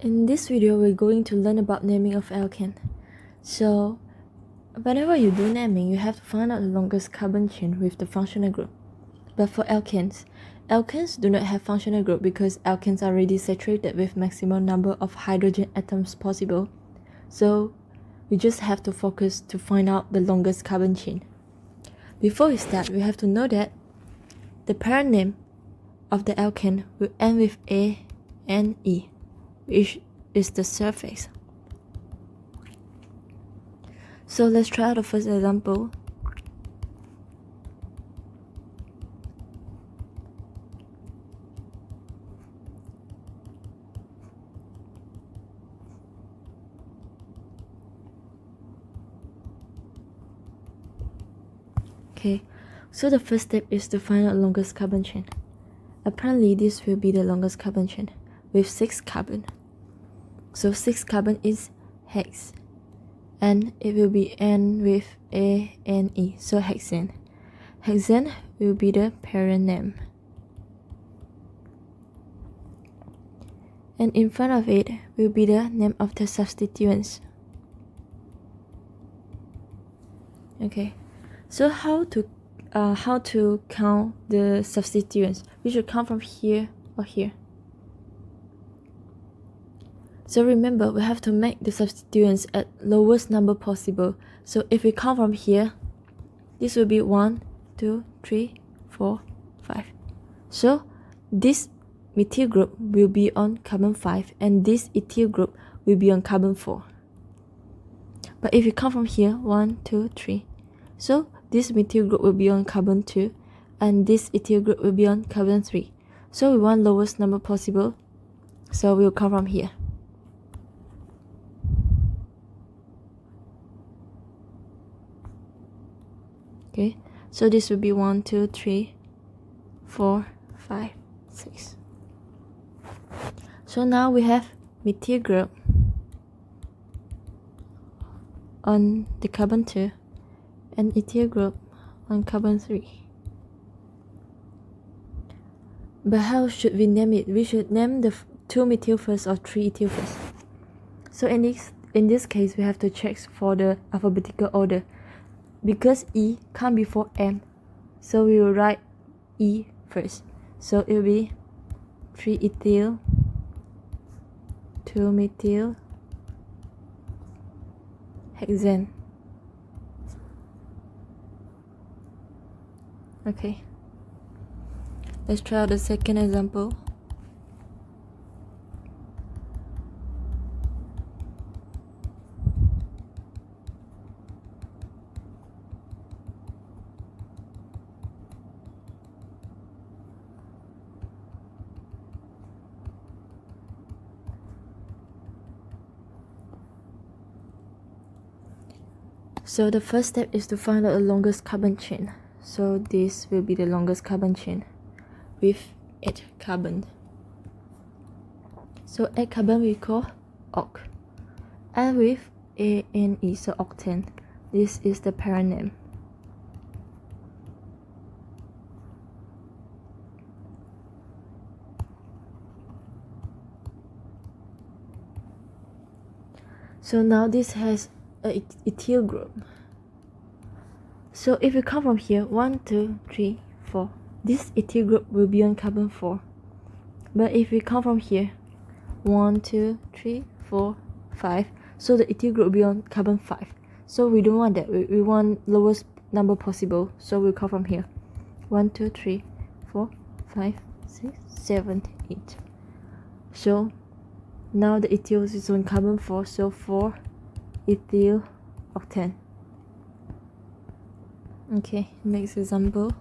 In this video, we're going to learn about naming of alkane. So, whenever you do naming, you have to find out the longest carbon chain with the functional group. But for alkanes do not have functional group because alkanes are already saturated with maximum number of hydrogen atoms possible. So, we just have to focus to find out the longest carbon chain. Before we start, we have to know that the parent name of the alkane will end with A and E, which is the suffix. So let's try out the first example. Okay, so the first step is to find out the longest carbon chain. Apparently, this will be the longest carbon chain with 6 carbon. So 6 carbon is hex, and it will be end with A and E, so hexane. Hexane will be the parent name, and in front of it will be the name of the substituents. Okay, so how to count the substituents? We should count from here or here. So remember, we have to make the substituents at lowest number possible. So if we count from here, this will be 1, 2, 3, 4, 5. So this methyl group will be on carbon 5 and this ethyl group will be on carbon 4. But if we count from here, 1, 2, 3. So this methyl group will be on carbon 2 and this ethyl group will be on carbon 3. So we want lowest number possible. So we'll count from here. Okay, so this will be 1, 2, 3, 4, 5, 6. So now we have methyl group on the carbon 2 and ethyl group on carbon 3. But how should we name it? We should name the 2 methyl first or 3 ethyl first. So in this case, we have to check for the alphabetical order. Because E comes before M, so we will write E first. So it will be 3 ethyl, 2 methyl, hexane. Okay, let's try out the second example. So the first step is to find out the longest carbon chain. So this will be the longest carbon chain with 8 carbon. So 8 carbon we call oct. And with A and E, so octane. This is the parent name. So now this has a ethyl group. So if we count from here, 1, 2, 3, 4, this ethyl group will be on carbon 4. But if we count from here, 1, 2, 3, 4, 5, so the ethyl group will be on carbon 5. So we don't want that. We want lowest number possible. So we'll count from here, 1, 2, 3, 4, 5, 6, 7, 8. So now the ethyl is on carbon 4, so 4 ethyl octane. Okay, next example.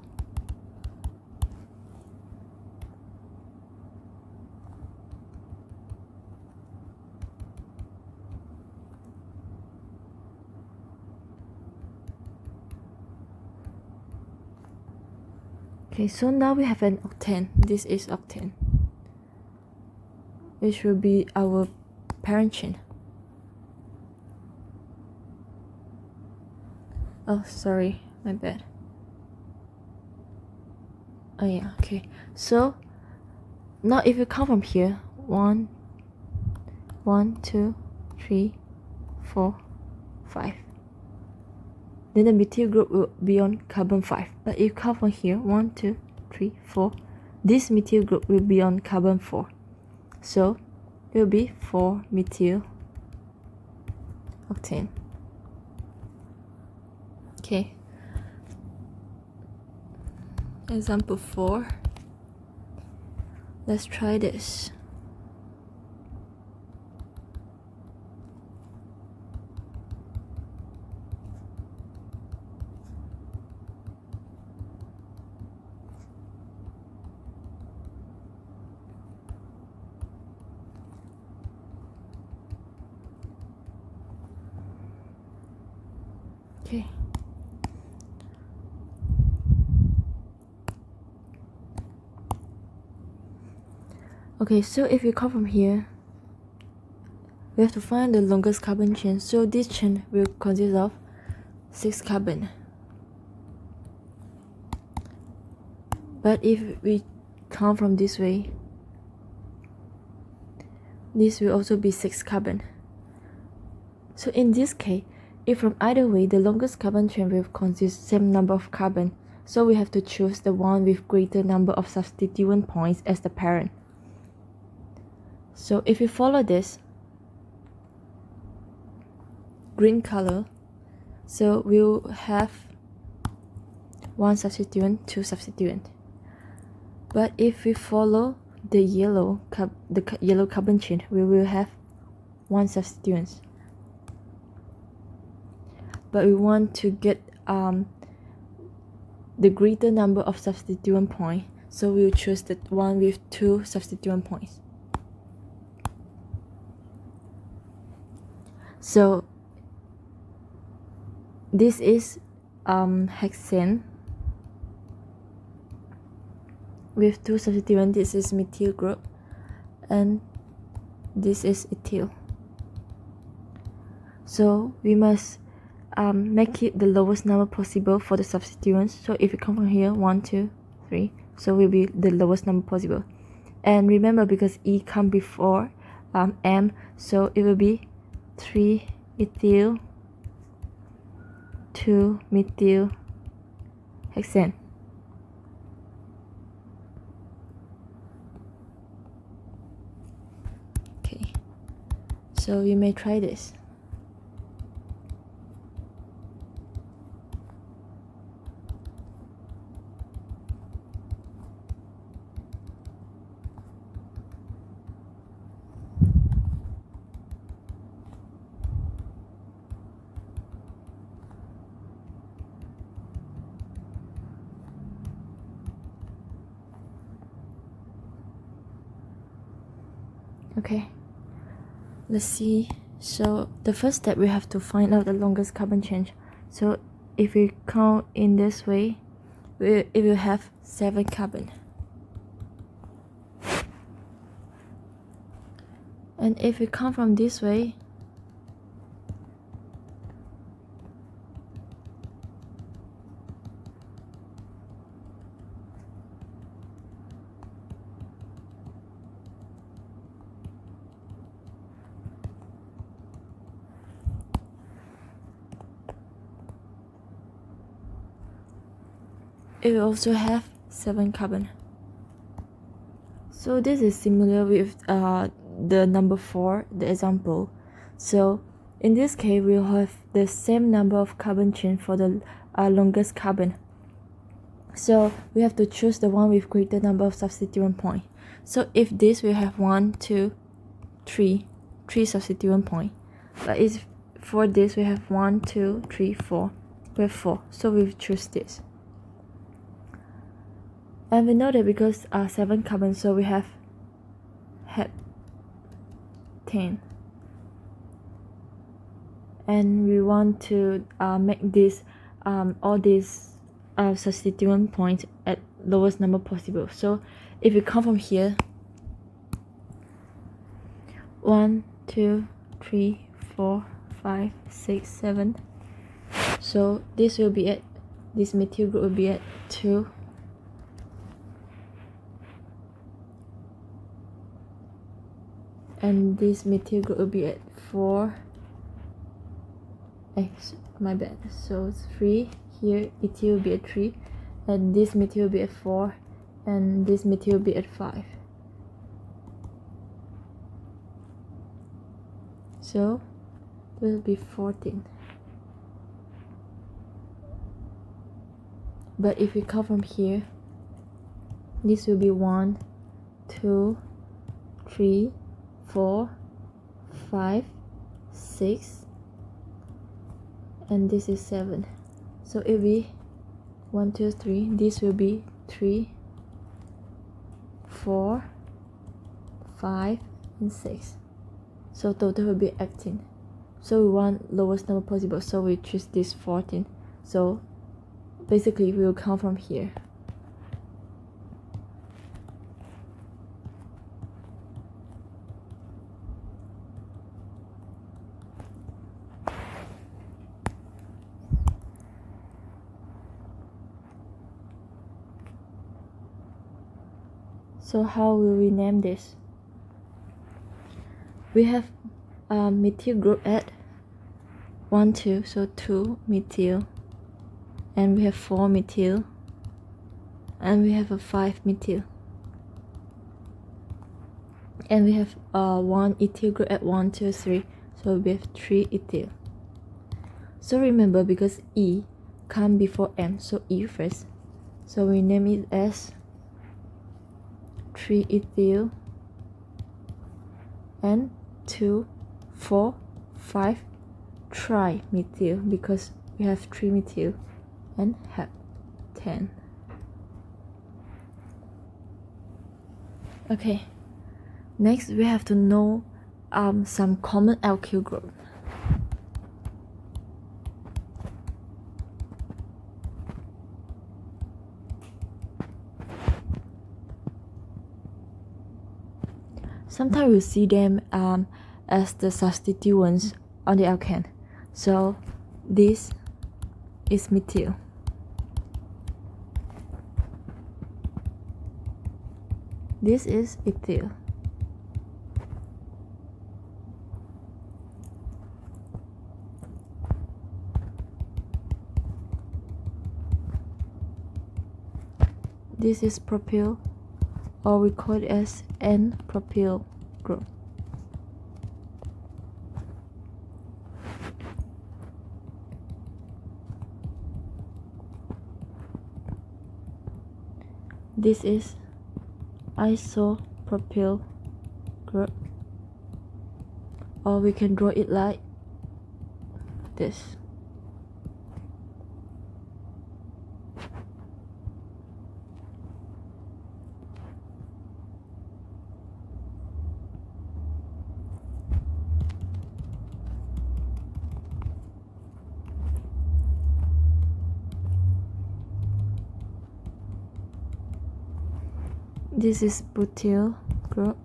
Okay, so now we have an octane. This is octane, which will be our parent chain. Oh, sorry, my bad. Oh yeah, okay. So now if you count from here, 1, 1, 2, 3, 4, 5. Then the methyl group will be on carbon 5. But if you count from here, 1, 2, 3, 4, this methyl group will be on carbon 4. So it will be 4 methyl octane. Okay. Example 4. Let's try this. Okay. Okay, so if you come from here, we have to find the longest carbon chain. So this chain will consist of 6 carbon. But if we count from this way, this will also be 6 carbon. So in this case, if from either way, the longest carbon chain will consist same number of carbon, so we have to choose the one with greater number of substituent points as the parent. So if you follow this green color, so we'll have 1 substituent, 2 substituent. But if we follow the yellow carbon chain, we will have 1 substituent. But we want to get the greater number of substituent points, so we will choose the one with 2 substituent points. So this is hexane with 2 substituents. This is methyl group, and this is ethyl. So we must make it the lowest number possible for the substituents. So if you come from here, 1, 2, 3, so will be the lowest number possible. And remember, because E come before M, so it will be 3 ethyl, 2 methyl hexane. Okay, so you may try this. Okay, let's see. So the first step, we have to find out the longest carbon chain. So if we count in this way, it will have 7 carbon. And if we count from this way, it will also have 7 carbon. So this is similar with the number 4, the example. So in this case, we'll have the same number of carbon chain for the longest carbon. So we have to choose the one with greater number of substituent point. So if this, we have 1, 2, 3 substituent point. But if for this, we have 1, 2, 3, 4. We have 4. So we choose this. And we know that because 7 carbon, so we have heptane. And we want to make this all these substituent points at lowest number possible. So if you count from here, 1, 2, 3, 4, 5, 6, 7. So this will be at, this methyl group will be at 2. and this methyl group will be at 4. My bad. So 3 here, ethyl will be at 3, and this methyl will be at 4, and this methyl will be at 5. So it will be 14. But if we count from here, this will be 1, 2, 3, 4, 5, 6, and this is 7. So it will be 1, 2, 3. This will be 3, 4, 5, and 6. So total will be 18. So we want lowest number possible, so we choose this 14. So basically we will count from here. So how will we name this? We have a methyl group at 1, 2, so 2 methyl, and we have 4 methyl, and we have a 5 methyl, and we have 1 ethyl group at 1, 2, 3, so we have 3 ethyl. So remember, because E come before M, so E first, so we name it as 3 ethyl and 2, 4, 5 trimethyl, because we have 3 methyl and have 10. Okay, next we have to know some common alkyl group. Sometimes we see them as the substituents on the alkane. So this is methyl. This is ethyl. This is propyl, or we call it as N-propyl group. This is isopropyl group, or we can draw it like this. This is butyl group,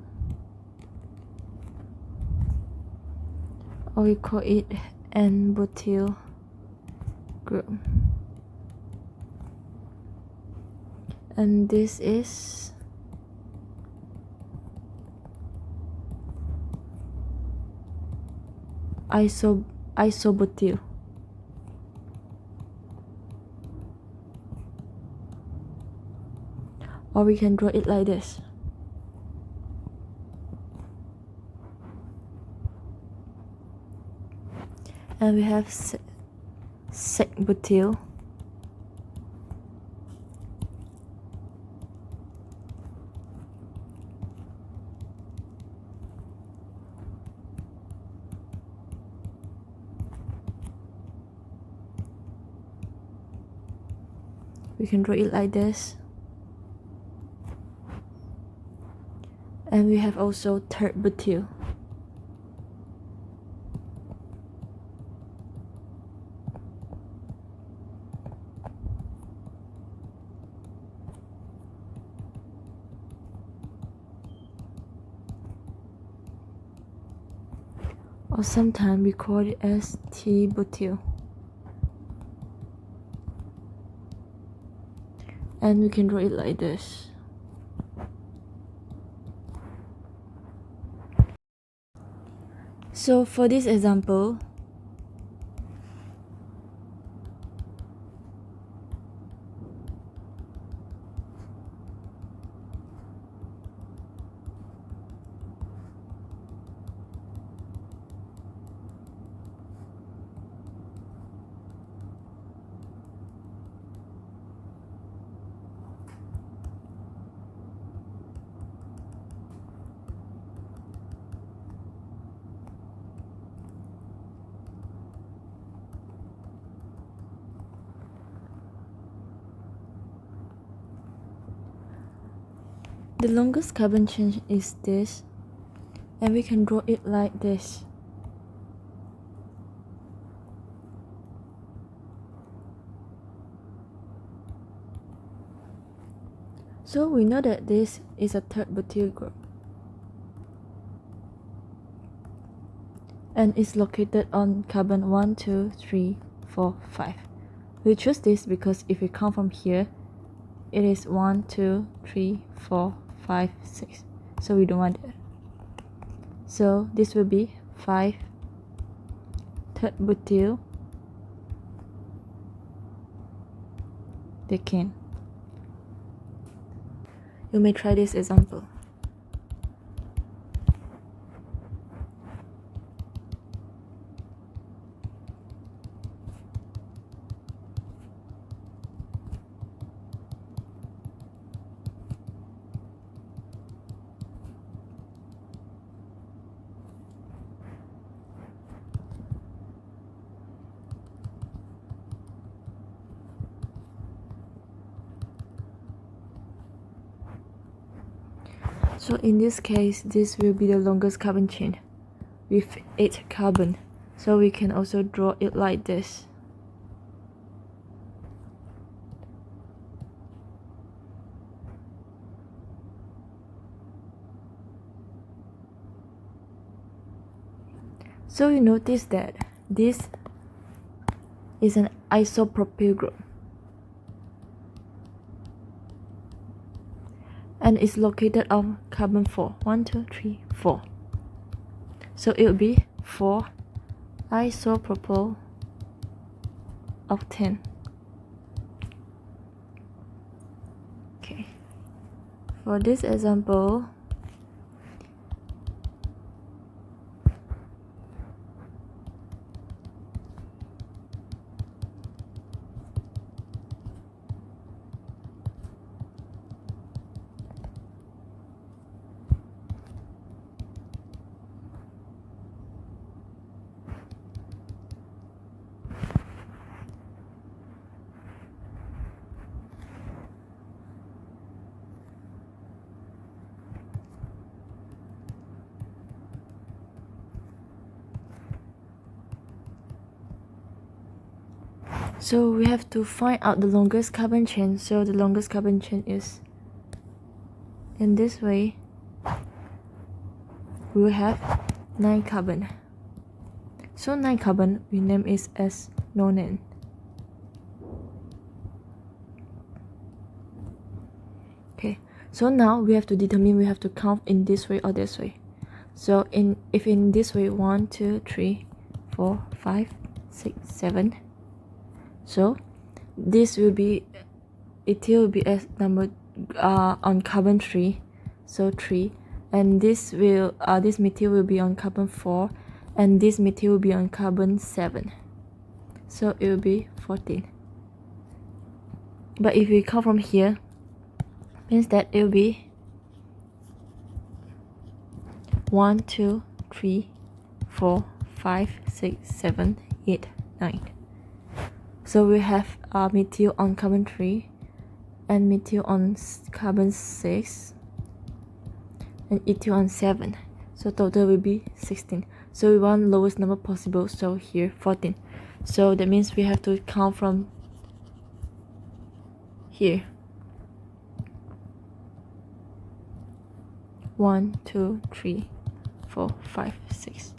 or we call it N-butyl group. And this is isobutyl. Or we can draw it like this. And we have sec-butyl. We can draw it like this. And we have also tert-butyl. Or sometimes we call it as T-butyl. And we can draw it like this. So for this example, the longest carbon chain is this, and we can draw it like this. So we know that this is a third butyl group, and it's located on carbon 1, 2, 3, 4, 5. We choose this because if we count from here, it is 1, 2, 3, 4, 5, 6. So we don't want that. So this will be 5 third butyl decane. You may try this example. So in this case, this will be the longest carbon chain with 8 carbon. So we can also draw it like this. So you notice that this is an isopropyl group, and it's located on carbon 4. 1, 2, 3, 4. So it will be 4 isopropyl octane. Okay. For this example, so we have to find out the longest carbon chain. So the longest carbon chain is in this way. We will have 9 carbon. So 9 carbon we name it as nonane. Okay, so now we have to determine, we have to count in this way or this way. So if in this way, 1, 2, 3, 4, 5, 6, 7. So this will be, ethyl will be as number on carbon 3, so 3, and this methyl will be on carbon 4, and this methyl will be on carbon 7, so it will be 14. But if we count from here, means that it will be 1, 2, 3, 4, 5, 6, 7, 8, 9. So we have methyl on carbon 3 and methyl on carbon 6 and ethyl on 7. So total will be 16. So we want lowest number possible, so here 14. So that means we have to count from here. 1, 2, 3, 4, 5, 6,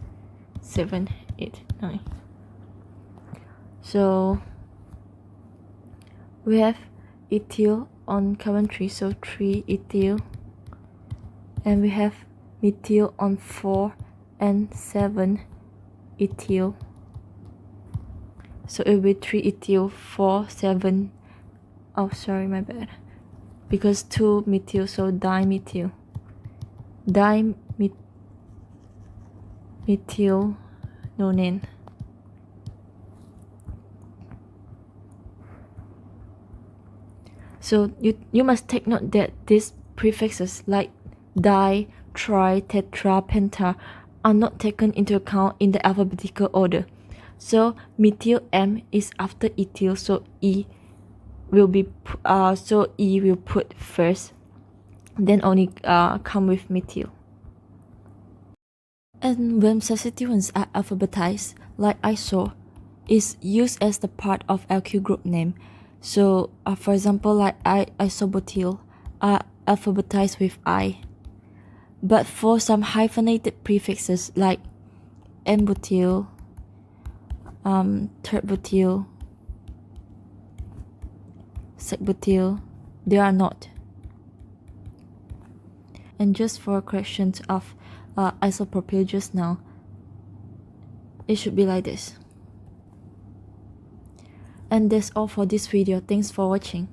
7, 8, 9. So we have ethyl on carbon 3, so 3 ethyl, and we have methyl on 4 and 7 ethyl. So it will be 3 ethyl, 4, 7. Oh, sorry, my bad. Because 2 methyl, so dimethyl. Dimethyl nonane. So you must take note that these prefixes like di, tri, tetra, penta are not taken into account in the alphabetical order. So methyl M is after ethyl, so E will put first, then only come with methyl. And when substituents are alphabetized, like iso, is used as the part of alkyl group name. So, for example, like isobutyl are alphabetized with I. But for some hyphenated prefixes like N-butyl, tert-butyl, sec-butyl, they are not. And just for corrections of isopropyl just now, it should be like this. And that's all for this video. Thanks for watching.